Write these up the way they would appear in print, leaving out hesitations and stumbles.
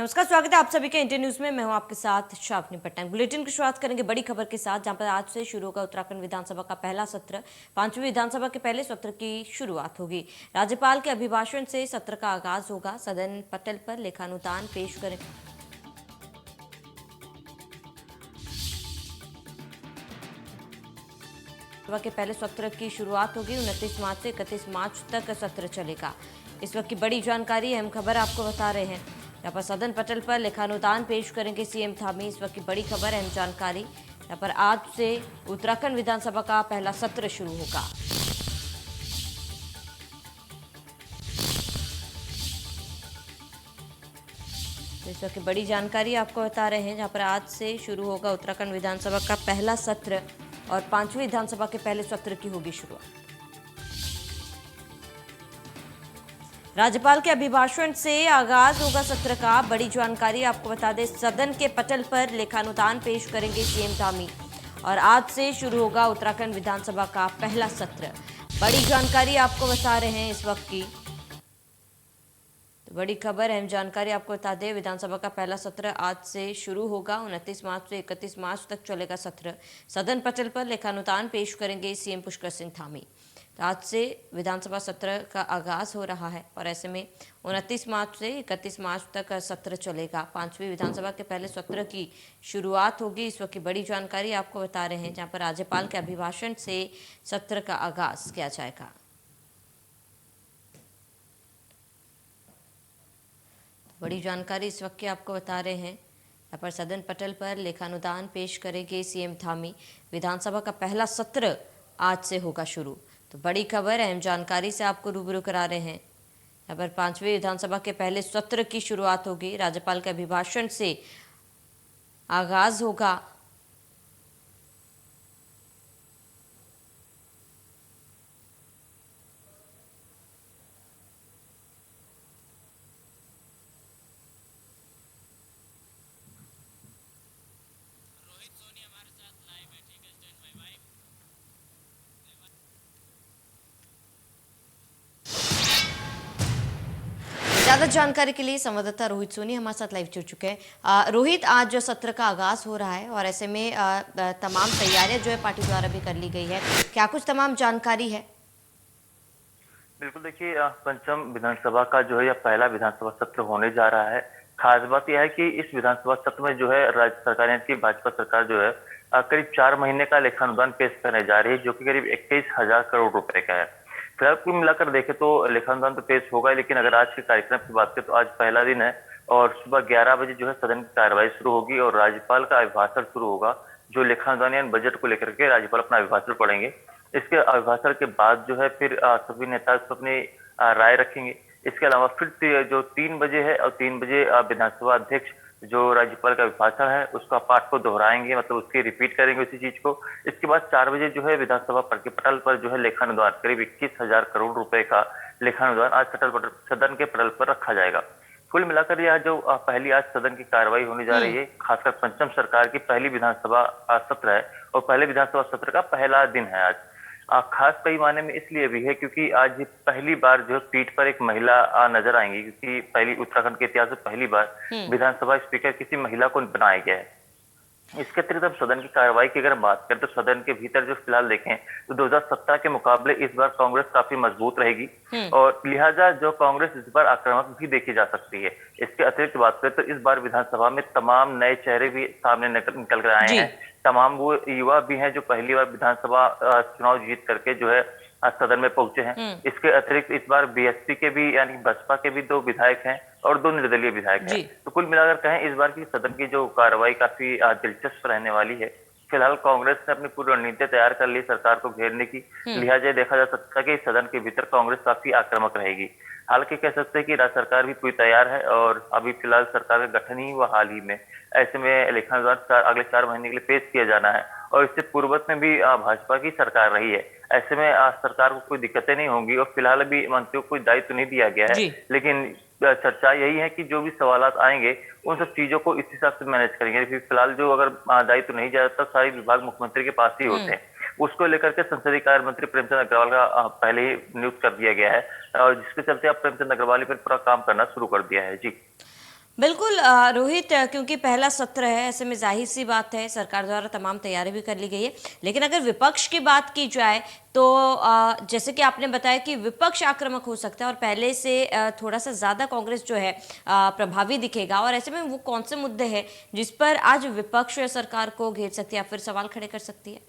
नमस्कार, स्वागत है आप सभी के इंडियन न्यूज में। मैं हूं आपके साथ शावनी पटनायक। बुलेटिन की शुरुआत करेंगे बड़ी खबर के साथ, जहां पर आज से शुरू होगा उत्तराखंड विधानसभा का पहला सत्र। 5वीं विधानसभा के पहले सत्र की शुरुआत होगी। राज्यपाल के अभिभाषण से सत्र का आगाज होगा। सदन पटल पर लेखानुदान पेश करें सभा के पहले सत्र की शुरुआत होगी। 29 मार्च से 31 मार्च तक सत्र चलेगा। इस वक्त की बड़ी जानकारी, अहम खबर आपको बता रहे हैं। यहाँ पर सदन पटल पर लेखानुदान पेश करेंगे सीएम धामी। इस वक्त की बड़ी खबर, अहम जानकारी। यहाँ पर आज से उत्तराखंड विधानसभा का पहला सत्र शुरू होगा। इस वक्त की बड़ी जानकारी आपको बता रहे हैं, जहाँ पर आज से शुरू होगा उत्तराखंड विधानसभा का पहला सत्र और 5वीं विधानसभा के पहले सत्र की होगी शुरुआत। राज्यपाल के अभिभाषण से आगाज होगा सत्र का। बड़ी जानकारी आपको बता दें, सदन के पटल पर लेखानुदान पेश करेंगे सीएम धामी और आज से शुरू होगा उत्तराखंड विधानसभा का पहला सत्र। बड़ी जानकारी आपको बता रहे हैं इस वक्त की। तो बड़ी खबर, अहम जानकारी आपको बता दें, विधानसभा का पहला सत्र आज से शुरू होगा। 29 मार्च से 31 मार्च तक चलेगा सत्र। सदन पटल पर लेखानुदान पेश करेंगे सीएम पुष्कर सिंह धामी। तो आज से विधानसभा सत्र का आगाज हो रहा है और ऐसे में 29 मार्च से 31 मार्च तक सत्र चलेगा। 5वीं विधानसभा के पहले सत्र की शुरुआत होगी। इस वक्त की बड़ी जानकारी आपको बता रहे हैं, जहां पर राज्यपाल के अभिभाषण से सत्र का आगाज किया जाएगा। बड़ी जानकारी इस वक्त की आपको बता रहे हैं। यहाँ पर सदन पटल पर लेखानुदान पेश करेंगे सीएम धामी। विधानसभा का पहला सत्र आज से होगा शुरू। तो बड़ी खबर, अहम जानकारी से आपको रूबरू करा रहे हैं। यहाँ पर 5वीं विधानसभा के पहले सत्र की शुरुआत होगी। राज्यपाल के अभिभाषण से आगाज होगा। ज्यादा जानकारी के लिए संवाददाता रोहित सोनी हमारे साथ लाइव जुड़ चुके हैं। रोहित, आज जो सत्र का आगाज हो रहा है और ऐसे में तमाम तैयारियां जो है पार्टी द्वारा भी कर ली गई है, क्या कुछ तमाम जानकारी है? बिल्कुल, देखिए पंचम विधानसभा का जो है यह पहला विधानसभा सत्र होने जा रहा है। खास बात यह है कि इस विधानसभा सत्र में जो है राज्य सरकार यानी कि भाजपा सरकार जो है करीब 4 महीने का लेखानुदान पेश करने जा रही है, जो कि करीब 21,000 करोड़ रुपए का है। फिलहाल कुल मिलाकर देखें तो लेखानुदान तो पेश होगा, लेकिन अगर आज के कार्यक्रम की बात करें तो आज पहला दिन है और सुबह 11 बजे जो है सदन की कार्यवाही शुरू होगी और राज्यपाल का अभिभाषण शुरू होगा। जो लेखानुदान यानी बजट को लेकर के राज्यपाल अपना अभिभाषण पढ़ेंगे। इसके अभिभाषण के बाद जो है फिर सभी नेता अपनी राय रखेंगे। इसके अलावा फिर जो 3 बजे है और 3 बजे विधानसभा अध्यक्ष जो राज्यपाल का अभिभाषण है उसका पाठ को दोहराएंगे, मतलब उसकी रिपीट करेंगे उसी चीज को। इसके बाद 4 बजे जो है विधानसभा पटल पर जो है लेखानुदान करीब 21,000 करोड़ रुपए का लेखानुदान आज सदन के पटल पर रखा जाएगा। कुल मिलाकर यह जो पहली आज सदन की कार्रवाई होने जा रही है, खासकर पंचम सरकार की पहली विधानसभा सत्र है और पहले विधानसभा सत्र का पहला दिन है आज। खास कई मायने में इसलिए भी है क्योंकि आज पहली बार जो पीठ पर एक महिला नजर आएंगी, क्योंकि पहली उत्तराखंड के इतिहास में पहली बार विधानसभा स्पीकर किसी महिला को बनाया गया है। इसके अतिरिक्त अब सदन की कार्रवाई की अगर बात करें तो सदन के भीतर जो फिलहाल देखें तो 2017 के मुकाबले इस बार कांग्रेस काफी मजबूत रहेगी और लिहाजा जो कांग्रेस इस बार आक्रामक भी देखी जा सकती है। इसके अतिरिक्त बात करें तो इस बार विधानसभा में तमाम नए चेहरे भी सामने निकल कर आए हैं। तमाम वो युवा भी हैं जो पहली बार विधानसभा चुनाव जीत करके जो है आज सदन में पहुंचे हैं। इसके अतिरिक्त इस बार बीएसपी के भी यानी बसपा के भी 2 विधायक हैं और 2 निर्दलीय विधायक हैं। तो कुल मिलाकर कहें इस बार की सदन की जो कार्रवाई काफी दिलचस्प रहने वाली है। फिलहाल कांग्रेस ने अपनी पूरी रणनीति तैयार कर ली सरकार को घेरने की, लिहाजा देखा जा सकता है कि सदन के भीतर कांग्रेस काफी आक्रामक रहेगी। हालांकि कह सकते हैं कि राज्य सरकार भी पूरी तैयार है और अभी फिलहाल सरकार का गठन ही हुआ हाल ही में। ऐसे में लेखानुदान अगले 4 महीने के लिए पेश किया जाना है और इससे पूर्वत में भी भाजपा की सरकार रही है। ऐसे में सरकार को कोई दिक्कतें नहीं होंगी और फिलहाल अभी मंत्रियों को कोई दायित्व नहीं दिया गया है, लेकिन चर्चा यही है कि जो भी सवालात आएंगे उन सब चीजों को इस हिसाब से मैनेज करेंगे। फिलहाल जो अगर दायित्व नहीं जाता सारे विभाग मुख्यमंत्री के पास ही होते हैं, उसको लेकर के संसदीय कार्य मंत्री प्रेमचंद अग्रवाल का पहले ही नियुक्त कर दिया गया है और जिसके चलते अब प्रेमचंद अग्रवाल पर पूरा काम करना शुरू कर दिया है। जी बिल्कुल रोहित, क्योंकि पहला सत्र है, ऐसे में जाहिर सी बात है सरकार द्वारा तमाम तैयारी भी कर ली गई है। लेकिन अगर विपक्ष की बात की जाए तो जैसे कि आपने बताया कि विपक्ष आक्रामक हो सकता है और पहले से थोड़ा सा ज़्यादा कांग्रेस जो है प्रभावी दिखेगा, और ऐसे में वो कौन से मुद्दे हैं जिस पर आज विपक्ष सरकार को घेर सकती है या फिर सवाल खड़े कर सकती है?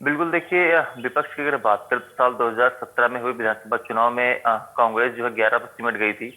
बिल्कुल देखिए, विपक्ष की अगर बात करें तो साल 2017 में हुए विधानसभा चुनाव में कांग्रेस जो है 11 पर सिमट गई थी।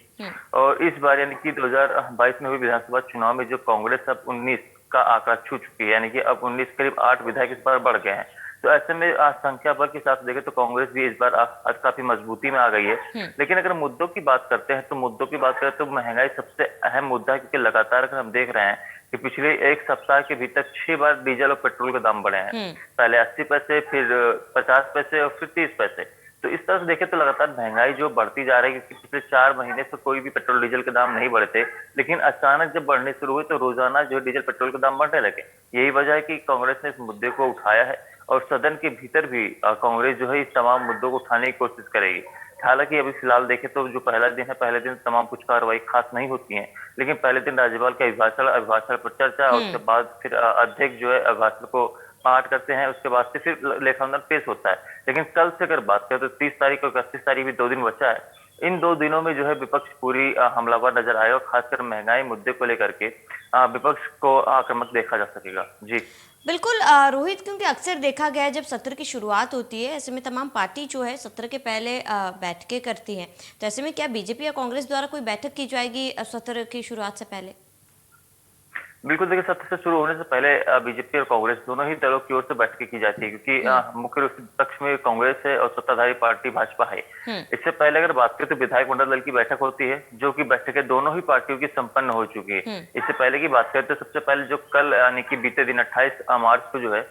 और इस बार यानी कि 2022 में हुए विधानसभा चुनाव में जो कांग्रेस अब 19 का आंकड़ा छू चुकी है, यानी कि अब 19 करीब 8 विधायक इस बार बढ़ गए हैं। तो ऐसे में संख्या बल के हिसाब से देखें तो कांग्रेस भी इस बार आज काफी मजबूती में आ गई है। लेकिन अगर मुद्दों की बात करते हैं तो मुद्दों की बात करें तो महंगाई सबसे अहम मुद्दा है, क्योंकि लगातार अगर हम देख रहे हैं कि पिछले एक सप्ताह के भीतर 6 बार डीजल और पेट्रोल के दाम बढ़े हैं। पहले 80 पैसे, फिर 50 पैसे और फिर 30 पैसे। तो इस तरह से देखें तो लगातार महंगाई जो बढ़ती जा रही है, क्योंकि पिछले 4 महीने से कोई भी पेट्रोल डीजल के दाम नहीं बढ़े थे, लेकिन अचानक जब बढ़ने शुरू हुए तो रोजाना जो डीजल पेट्रोल के दाम बढ़ने लगे। यही वजह है कि कांग्रेस ने इस मुद्दे को उठाया है और सदन के भीतर भी कांग्रेस जो है इस तमाम मुद्दों को उठाने की कोशिश करेगी। हालांकि अभी फिलहाल देखें तो जो पहला दिन है, पहले दिन तमाम कुछ कार्रवाई खास नहीं होती है, लेकिन पहले दिन राज्यपाल का अभिभाषण पर चर्चा, और उसके बाद फिर अध्यक्ष जो है अभिभाषण को पाठ करते हैं, उसके बाद से फिर लेखानुदान पेश होता है। लेकिन कल से अगर बात करें तो 30 तारीख और 31 तारीख भी 2 दिन बचा है। इन 2 दिनों में जो है विपक्ष पूरी हमलावर नजर आएगा, और खासकर महंगाई मुद्दे को लेकर के विपक्ष को आक्रामक देखा जा सकेगा। जी बिल्कुल रोहित, क्योंकि अक्सर देखा गया है जब सत्र की शुरुआत होती है, ऐसे में तमाम पार्टी जो है सत्र के पहले बैठकें करती हैं। तो ऐसे में क्या बीजेपी या कांग्रेस द्वारा कोई बैठक की जाएगी सत्र की शुरुआत से पहले? बिल्कुल देखिए, सत्र से शुरू होने से पहले बीजेपी और कांग्रेस दोनों ही दलों की ओर से बैठकें की जाती है, क्योंकि मुख्य रूप से विपक्ष में कांग्रेस है और सत्ताधारी पार्टी भाजपा है। इससे पहले अगर बात करें तो विधायक मंडल दल की बैठक होती है, जो कि बैठकें दोनों ही पार्टियों की संपन्न हो चुकी है। इससे पहले की बात करें तो सबसे पहले जो कल यानी कि बीते दिन 28 मार्च को जो है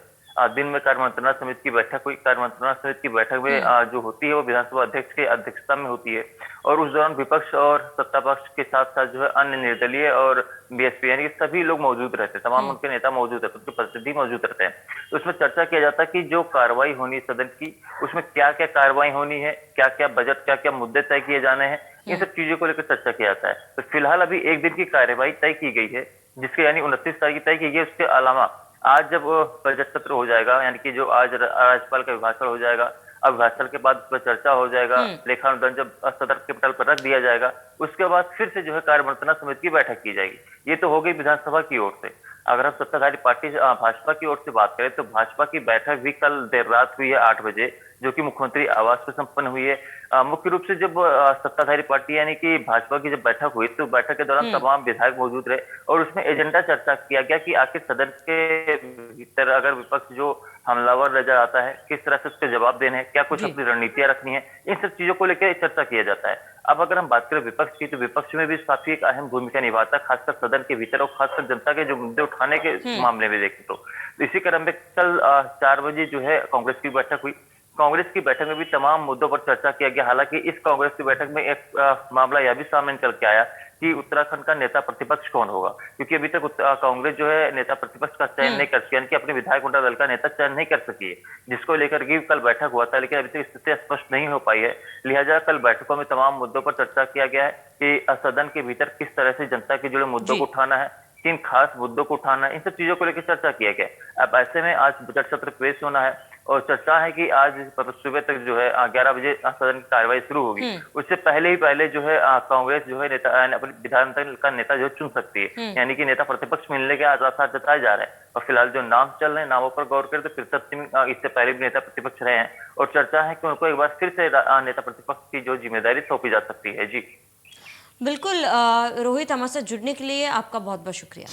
दिन में कार्य मंत्रणा समिति की बैठक हुई। कार्य मंत्रणा समिति की बैठक में जो होती है वो विधानसभा अध्यक्ष की अध्यक्षता में होती है, और उस दौरान विपक्ष और सत्ता पक्ष के साथ साथ जो है अन्य निर्दलीय और बीएसपी यानी कि सभी लोग मौजूद रहते हैं, तमाम उनके नेता मौजूद रहते हैं, उनके प्रतिनिधि मौजूद रहते हैं। तो उसमें चर्चा किया जाता है कि जो कार्रवाई होनी है सदन की, उसमें क्या क्या कार्रवाई होनी है, क्या क्या बजट, क्या क्या मुद्दे तय किए जाने हैं, इन सब चीजों को लेकर चर्चा किया जाता है। तो फिलहाल अभी एक दिन की कार्यवाही तय की गई है, जिसके यानी 29 तारीख तय की गई है। उसके अलावा आज जब बजट सत्र हो जाएगा, यानी कि जो आज राज्यपाल का अभिभाषण हो जाएगा, अभिभाषण के बाद उस पर चर्चा हो जाएगा, लेखानुदान जब सदन के पटल पर रख दिया जाएगा, उसके बाद फिर से जो है कार्य मंत्रणा समिति की बैठक की जाएगी। ये तो हो गई विधानसभा की ओर से। अगर हम सत्ताधारी पार्टी भाजपा की ओर से बात करें तो भाजपा की बैठक भी कल देर रात हुई है 8 बजे, जो कि मुख्यमंत्री आवास पर संपन्न हुई है। मुख्य रूप से जब सत्ताधारी पार्टी यानी कि भाजपा की जब बैठक हुई तो बैठक के दौरान तमाम विधायक मौजूद रहे, और उसमें एजेंडा चर्चा किया गया कि आखिर सदन के भीतर अगर विपक्ष जो हमलावर नजर आता है, किस तरह से उसके जवाब देने हैं, क्या कुछ अपनी रणनीतियां रखनी है, इन सब चीजों को लेकर चर्चा किया जाता है। अब अगर हम बात करें विपक्ष की, तो विपक्ष में भी काफी एक अहम भूमिका निभाता है, खासकर सदन के भीतर और खासकर जनता के जो मुद्दे उठाने के मामले में देखें तो। इसी क्रम में कल 4 बजे जो है कांग्रेस की बैठक हुई। कांग्रेस की बैठक में भी तमाम मुद्दों पर चर्चा किया गया। हालांकि इस कांग्रेस की बैठक में एक मामला यह भी सामने निकल के आया कि उत्तराखंड का नेता प्रतिपक्ष कौन होगा, क्योंकि अभी तक कांग्रेस जो है नेता प्रतिपक्ष का चयन नहीं कर सकी, यानी कि अपने विधायक मंडल दल का नेता चयन नहीं कर सकी है, जिसको लेकर के कल बैठक हुआ था, लेकिन अभी तक स्थिति स्पष्ट नहीं हो पाई है। लिहाजा कल बैठकों में तमाम मुद्दों पर चर्चा किया गया है कि सदन के भीतर किस तरह से जनता के जुड़े मुद्दों को उठाना है, किन खास मुद्दों को उठाना है, इन सब चीजों को लेकर चर्चा किया गया। अब ऐसे में आज बजट सत्र पेश होना है, और चर्चा है कि आज सुबह तक जो है 11 बजे सदन की कार्रवाई शुरू होगी। उससे पहले ही पहले जो है कांग्रेस जो है नेता अपने विधान दल का नेता जो चुन सकती है, यानी कि नेता प्रतिपक्ष मिलने के आसार जताए जा रहे हैं। और फिलहाल जो नाम चल रहे हैं, नामों पर गौर करें तो पृथ्वी सिंह इससे पहले भी नेता प्रतिपक्ष रहे हैं, और चर्चा है कि उनको एक बार फिर से नेता प्रतिपक्ष की जो जिम्मेदारी सौंपी जा सकती है। जी बिल्कुल रोहित, हमारे साथ जुड़ने के लिए आपका बहुत बहुत शुक्रिया।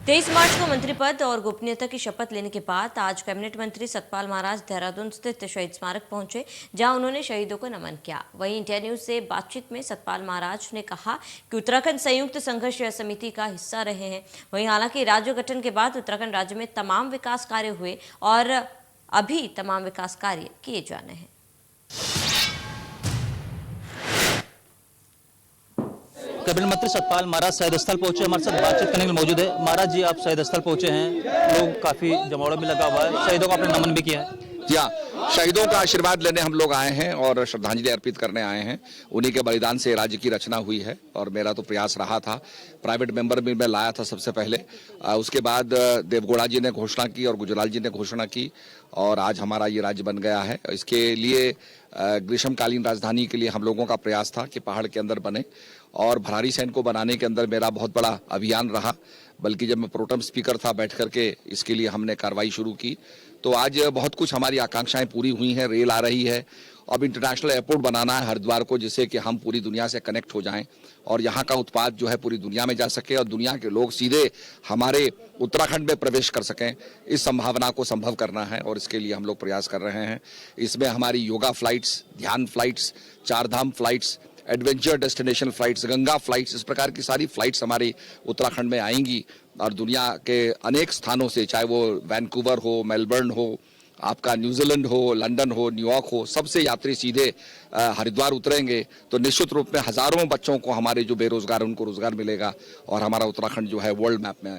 23 मार्च को मंत्री पद और गोपनीयता की शपथ लेने के बाद आज कैबिनेट मंत्री सतपाल महाराज देहरादून स्थित शहीद स्मारक पहुंचे, जहां उन्होंने शहीदों को नमन किया। वहीं इंडिया न्यूज से बातचीत में सतपाल महाराज ने कहा कि उत्तराखंड संयुक्त संघर्ष समिति का हिस्सा रहे हैं। वहीं हालांकि राज्य गठन के बाद उत्तराखंड राज्य में तमाम विकास कार्य हुए और अभी तमाम विकास कार्य किए जाने हैं। कैबिनेट मंत्री सतपाल महाराज शहीद स्थल पहुंचे, हमारे साथ बातचीत करने के लिए मौजूद है। महाराज जी, आप शहीद स्थल पहुंचे हैं, लोग काफी जमावड़ा भी लगा हुआ है, शहीदों को आपने नमन भी किया है। या शहीदों का आशीर्वाद लेने हम लोग आए हैं और श्रद्धांजलि अर्पित करने आए हैं। उन्हीं के बलिदान से राज्य की रचना हुई है और मेरा तो प्रयास रहा था। प्राइवेट मेंबर भी मैं लाया था सबसे पहले, उसके बाद देवगौड़ा जी ने घोषणा की और गुजराल जी ने घोषणा की और आज हमारा ये राज्य बन गया है। इसके लिए ग्रीष्मकालीन राजधानी के लिए हम लोगों का प्रयास था कि पहाड़ के अंदर बने और भरारी सैन को बनाने के अंदर मेरा बहुत बड़ा अभियान रहा। बल्कि जब मैं प्रोटेम स्पीकर था बैठ करके इसके लिए हमने कार्रवाई शुरू की। तो आज बहुत कुछ हमारी आकांक्षाएं पूरी हुई हैं। रेल आ रही है, अब इंटरनेशनल एयरपोर्ट बनाना है हरिद्वार को, जिससे कि हम पूरी दुनिया से कनेक्ट हो जाएं और यहाँ का उत्पाद जो है पूरी दुनिया में जा सके और दुनिया के लोग सीधे हमारे उत्तराखंड में प्रवेश कर सकें। इस संभावना को संभव करना है और इसके लिए हम लोग प्रयास कर रहे हैं। इसमें हमारी योगा फ्लाइट्स, ध्यान flights, Chardham flights, adventure destination flights, Ganga flights, इस प्रकार की सारी फ्लाइट्स हमारी उत्तराखंड में आएंगी और दुनिया के अनेक स्थानों से, चाहे वो वैंकूवर हो, मेलबर्न हो, आपका न्यूजीलैंड हो, लंदन हो, न्यूयॉर्क हो, सबसे यात्री सीधे हरिद्वार उतरेंगे। तो निश्चित रूप में हजारों बच्चों को, हमारे जो बेरोजगार उनको रोजगार मिलेगा और हमारा उत्तराखंड जो है वर्ल्ड मैप में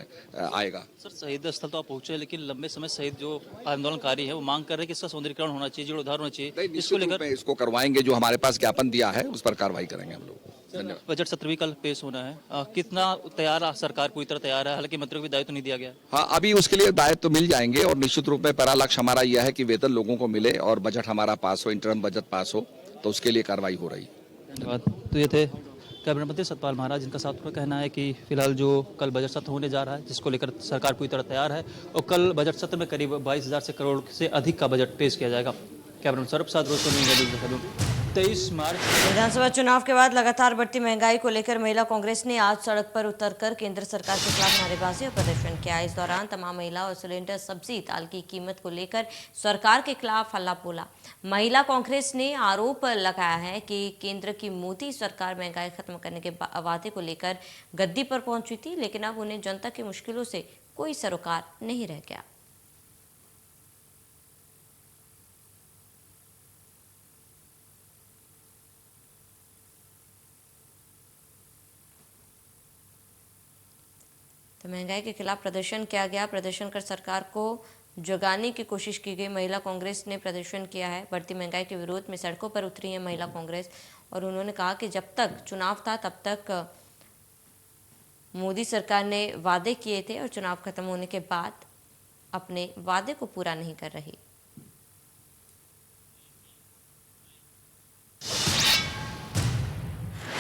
आएगा। सर, शहीद स्थल तो आप पहुंचे, लेकिन लंबे समय शहीद जो आंदोलनकारी है वो मांग कर रहे हैं कि इसका सौंदर्यीकरण होना चाहिए, जीर्णोद्धार होना चाहिए। इसको लेकर इसको करवाएंगे, जो हमारे पास ज्ञापन दिया है उस पर कार्रवाई करेंगे हम लोग। बजट सत्र भी कल पेश होना है, कितना तैयार सरकार पूरी तरह तैयार है? हालांकि मंत्रियों को भी दायित्व नहीं दिया गया। हाँ, अभी उसके लिए दायित्व तो मिल जाएंगे और निश्चित रूप में पहला लक्ष्य हमारा यह है कि वेतन लोगों को मिले और बजट हमारा पास हो, इंटर्म बजट पास हो, तो उसके लिए कार्रवाई हो रही है। धन्यवाद। तो ये थे कैबिनेट मंत्री सतपाल महाराज, जिनका साथ में कहना है कि फिलहाल जो कल बजट सत्र होने जा रहा है, जिसको लेकर सरकार पूरी तरह तैयार है और कल बजट सत्र में करीब 22,000 से करोड़ से अधिक का बजट पेश किया जाएगा। कैबिनेट सौरभ साथ रोज 23 मार्च। विधानसभा चुनाव के बाद लगातार बढ़ती महंगाई को लेकर महिला कांग्रेस ने आज सड़क पर उतरकर केंद्र सरकार के खिलाफ नारेबाजी और प्रदर्शन किया। इस दौरान तमाम महिला और सिलेंडर, सब्जी, दाल की कीमत को लेकर सरकार के खिलाफ हल्ला बोला। महिला कांग्रेस ने आरोप लगाया है कि केंद्र की मोदी सरकार महंगाई खत्म करने के वादे को लेकर गद्दी पर पहुंची थी, लेकिन अब उन्हें जनता की मुश्किलों से कोई सरोकार नहीं रह गया। तो महंगाई के खिलाफ प्रदर्शन किया गया। प्रदर्शन कर सरकार को जगाने की कोशिश की गई। महिला कांग्रेस ने प्रदर्शन किया है। बढ़ती महंगाई के विरोध में सड़कों पर उतरी है महिला कांग्रेस और उन्होंने कहा कि जब तक चुनाव था तब तक मोदी सरकार ने वादे किए थे और चुनाव खत्म होने के बाद अपने वादे को पूरा नहीं कर रही।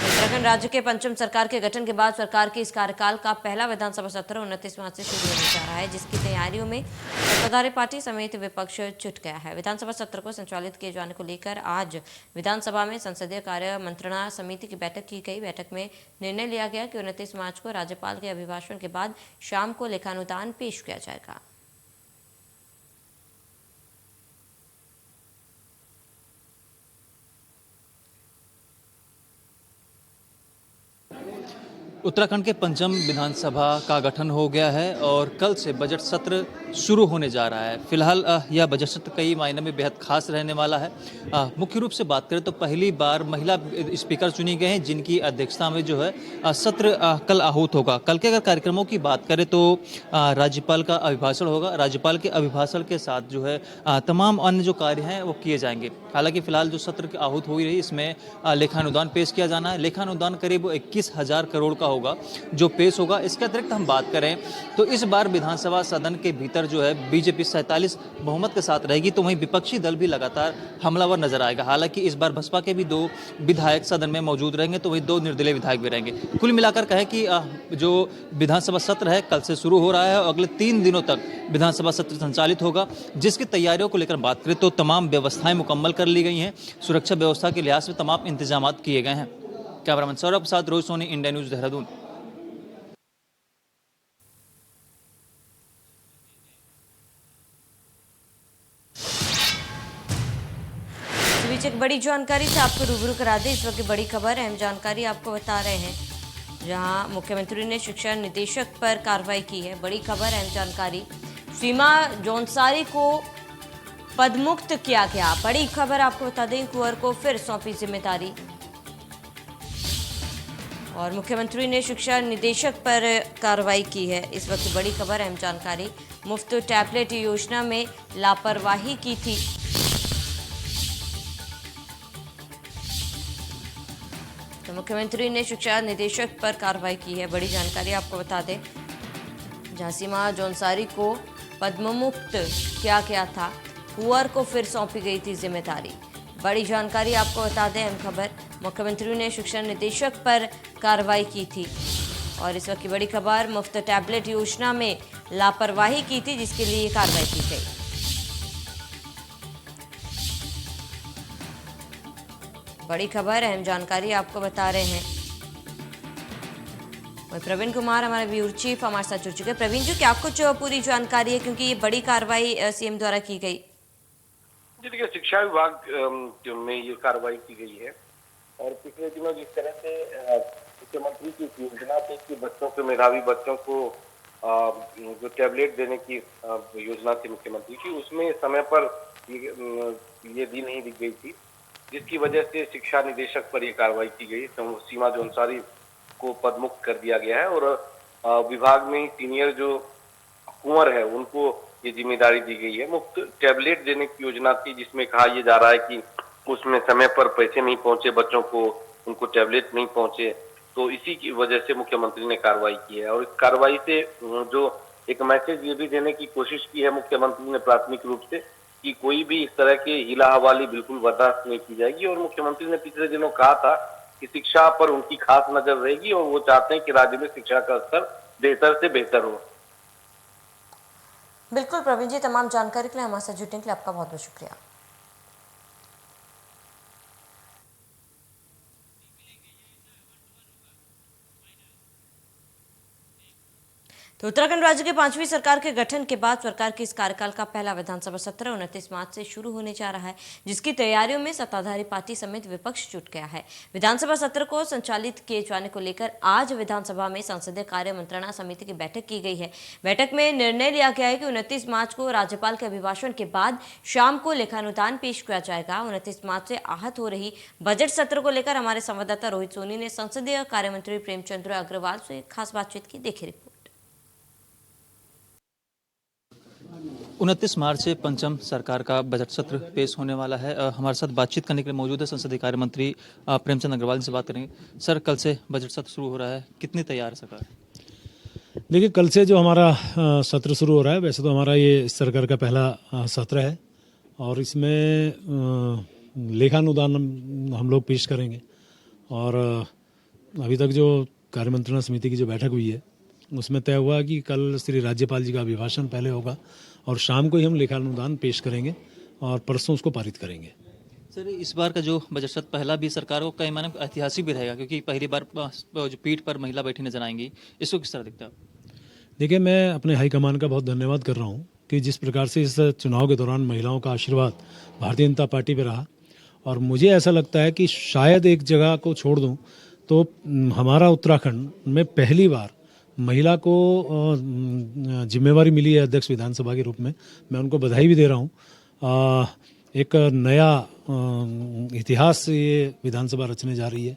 उत्तराखंड राज्य के पंचम सरकार के गठन के बाद सरकार के इस कार्यकाल का पहला विधानसभा सत्र 29 मार्च से शुरू होने जा रहा है, जिसकी तैयारियों में सत्ताधारी पार्टी समेत विपक्ष जुट गया है। विधानसभा सत्र को संचालित किए जाने को लेकर आज विधानसभा में संसदीय कार्य मंत्रणा समिति की बैठक की गई। बैठक में निर्णय लिया गया कि 29 मार्च को राज्यपाल के अभिभाषण के बाद शाम को लेखानुदान पेश किया जाएगा। उत्तराखंड के पंचम विधानसभा का गठन हो गया है और कल से बजट सत्र शुरू होने जा रहा है। फिलहाल यह बजट सत्र कई मायने में बेहद खास रहने वाला है। मुख्य रूप से बात करें तो पहली बार महिला स्पीकर चुनी गए हैं, जिनकी अध्यक्षता में जो है सत्र कल आहूत होगा। कल के अगर कार्यक्रमों की बात करें तो राज्यपाल का अभिभाषण होगा। राज्यपाल के अभिभाषण के साथ जो है तमाम अन्य जो कार्य हैं वो किए जाएंगे। हालांकि फिलहाल जो सत्र की आहूत हुई रही, इसमें लेखानुदान पेश किया जाना है। लेखानुदान करीब 21,000 करोड़ का होगा जो पेश होगा। इसके अतिरिक्त हम बात करें तो इस बार विधानसभा सदन के भीतर जो है बीजेपी 47 बहुमत के साथ रहेगी, तो वहीं विपक्षी दल भी लगातार हमलावर नजर आएगा। हालांकि इस बार बसपा के भी 2 विधायक सदन में मौजूद रहेंगे, तो वहीं 2 निर्दलीय विधायक भी रहेंगे। कुल मिलाकर कहें कि जो विधानसभा सत्र है कल से शुरू हो रहा है और अगले 3 दिनों तक विधानसभा सत्र संचालित होगा, जिसकी तैयारियों को लेकर बात करें तो तमाम व्यवस्थाएं मुकम्मल कर ली गई हैं। सुरक्षा व्यवस्था के लिहाज से तमाम इंतजाम किए गए हैं। कैमरामैन सौरभ के साथ रोज सोनी, इंडिया न्यूज, देहरादून। इस बीच एक बड़ी जानकारी से आपको रूबरू करा दें। इस वक्त की बड़ी खबर, अहम जानकारी आपको बता रहे हैं, जहां मुख्यमंत्री ने शिक्षा निदेशक पर कार्रवाई की है। बड़ी खबर, अहम जानकारी, सीमा जौनसारी को पदमुक्त किया गया। बड़ी खबर आपको बता दें, कुंवर को फिर सौंपी जिम्मेदारी और मुख्यमंत्री ने शिक्षा निदेशक पर कार्रवाई की है। इस वक्त बड़ी खबर, अहम जानकारी, मुफ्त टैबलेट योजना में लापरवाही की थी तो मुख्यमंत्री ने शिक्षा निदेशक पर कार्रवाई की है। बड़ी जानकारी आपको बता दें, झांसीमा जौनसारी को पद्ममुक्त किया गया था, कुंवर को फिर सौंपी गई थी जिम्मेदारी। बड़ी जानकारी आपको बता दें, अहम खबर, मुख्यमंत्री ने शिक्षा निदेशक पर कार्रवाई की थी। और इस वक्त की बड़ी खबर, मुफ्त टैबलेट योजना में लापरवाही की थी जिसके लिए कार्रवाई की गई। बड़ी खबर, अहम जानकारी आपको बता रहे हैं। और प्रवीण कुमार हमारे ब्यूरो चीफ हमारे साथ जुड़ चुके हैं। प्रवीण जी, क्या कुछ पूरी जानकारी है, क्योंकि ये बड़ी कार्रवाई सीएम द्वारा की गई? जी देखिए, शिक्षा विभाग में ये कार्रवाई की गई है और पिछले दिनों जिस तरह से मुख्यमंत्री की योजना थी कि बच्चों के मेधावी बच्चों को जो टैबलेट देने की योजना थी मुख्यमंत्री की, उसमें समय पर ये दी नहीं दी गई थी, जिसकी वजह से शिक्षा निदेशक पर ये कार्रवाई की गई। सीमा जौनसारी को पदमुक्त कर दिया गया है और विभाग में सीनियर जो कुंवर है उनको ये जिम्मेदारी दी गई है। मुफ्त टैबलेट देने की योजना थी जिसमें कहा यह जा रहा है कि उसमें समय पर पैसे नहीं पहुंचे बच्चों को, उनको टैबलेट नहीं पहुंचे, तो इसी की वजह से मुख्यमंत्री ने कार्रवाई की है। और इस कार्रवाई से जो एक मैसेज ये भी देने की कोशिश की है मुख्यमंत्री ने प्राथमिक रूप से कि कोई भी इस तरह के हिला हवाली बिल्कुल बर्दाश्त नहीं की जाएगी। और मुख्यमंत्री ने पिछले दिनों कहा था कि शिक्षा पर उनकी खास नजर रहेगी और वो चाहते हैं कि राज्य में शिक्षा का स्तर बेहतर से बेहतर हो। बिल्कुल प्रवीण जी, तमाम जानकारी के लिए हमारे साथ जुड़ने के लिए आपका बहुत बहुत शुक्रिया। तो उत्तराखंड राज्य के 5वीं सरकार के गठन के बाद सरकार के इस कार्यकाल का पहला विधानसभा सत्र 29 मार्च से शुरू होने जा रहा है, जिसकी तैयारियों में सत्ताधारी पार्टी समेत विपक्ष जुट गया है। विधानसभा सत्र को संचालित किए जाने को लेकर आज विधानसभा में संसदीय कार्य मंत्रणा समिति की बैठक की गई है। बैठक में निर्णय लिया गया है कि 29 मार्च को राज्यपाल के अभिभाषण के बाद शाम को लेखानुदान पेश किया जाएगा। 29 मार्च से आहत हो रही बजट सत्र को लेकर हमारे संवाददाता रोहित सोनी ने संसदीय कार्य मंत्री प्रेमचंद्र अग्रवाल से खास बातचीत की। देखिए रिपोर्ट। 29 मार्च से पंचम सरकार का बजट सत्र पेश होने वाला है। हमारे साथ बातचीत करने के लिए मौजूद है संसदीय कार्य मंत्री प्रेमचंद अग्रवाल से बात करेंगे। सर, कल से बजट सत्र शुरू हो रहा है, कितनी तैयार है सरकार? देखिए, कल से जो हमारा सत्र शुरू हो रहा है, वैसे तो हमारा ये सरकार का पहला सत्र है और इसमें लेखानुदान हम लोग पेश करेंगे। और अभी तक जो कार्य मंत्रणा समिति की जो बैठक हुई है उसमें तय हुआ कि कल श्री राज्यपाल जी का अभिभाषण पहले होगा और शाम को ही हम लेखानुदान पेश करेंगे और परसों उसको पारित करेंगे। सर, इस बार का जो बजट सत्र पहला भी सरकार को कई मायने ऐतिहासिक भी रहेगा, क्योंकि पहली बार जो पीठ पर महिला बैठी नजर आएंगी, इसको किस तरह दिखता है? देखिए, मैं अपने हाईकमान का बहुत धन्यवाद कर रहा हूँ कि जिस प्रकार से इस चुनाव के दौरान महिलाओं का आशीर्वाद भारतीय जनता पार्टी पर रहा। और मुझे ऐसा लगता है कि शायद एक जगह को छोड़ दूँ तो हमारा उत्तराखंड में पहली बार महिला को जिम्मेवारी मिली है अध्यक्ष विधानसभा के रूप में। मैं उनको बधाई भी दे रहा हूँ। एक नया इतिहास ये विधानसभा रचने जा रही है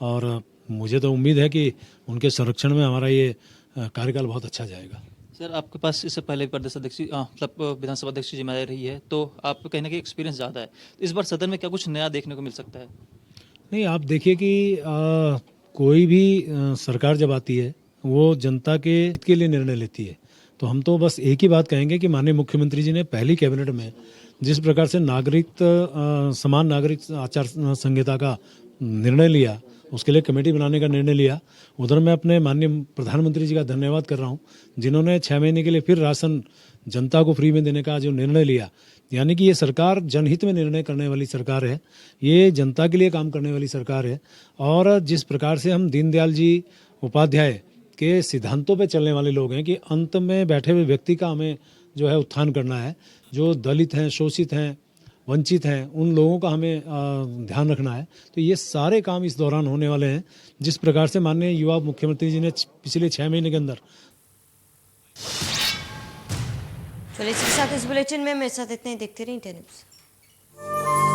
और मुझे तो उम्मीद है कि उनके संरक्षण में हमारा ये कार्यकाल बहुत अच्छा जाएगा। सर, आपके पास इससे पहले प्रदेश अध्यक्ष मतलब विधानसभा अध्यक्ष की जिम्मेदारी रही है, तो आपको कहने की एक्सपीरियंस ज़्यादा है, इस बार सदन में क्या कुछ नया देखने को मिल सकता है? नहीं, आप देखिए कि कोई भी सरकार जब आती है वो जनता के लिए निर्णय लेती है। तो हम तो बस एक ही बात कहेंगे कि माननीय मुख्यमंत्री जी ने पहली कैबिनेट में जिस प्रकार से समान नागरिक आचार संहिता का निर्णय लिया, उसके लिए कमेटी बनाने का निर्णय लिया, उधर मैं अपने माननीय प्रधानमंत्री जी का धन्यवाद कर रहा हूं, जिन्होंने 6 महीने के लिए फिर राशन जनता को फ्री में देने का जो निर्णय लिया। यानी कि ये सरकार जनहित में निर्णय करने वाली सरकार है, ये जनता के लिए काम करने वाली सरकार है। और जिस प्रकार से हम दीनदयाल जी उपाध्याय के सिद्धांतों पे चलने वाले लोग हैं कि अंत में बैठे हुए व्यक्ति का हमें जो है उत्थान करना है, जो दलित हैं, शोषित हैं, वंचित हैं, उन लोगों का हमें ध्यान रखना है। तो ये सारे काम इस दौरान होने वाले हैं। जिस प्रकार से माननीय युवा मुख्यमंत्री जी ने पिछले 6 महीने के अंदर। चलिए, इसके साथ इस बुलेटिन में मेरे साथ इतने ही। देखते रहिए इंडिया न्यूज़।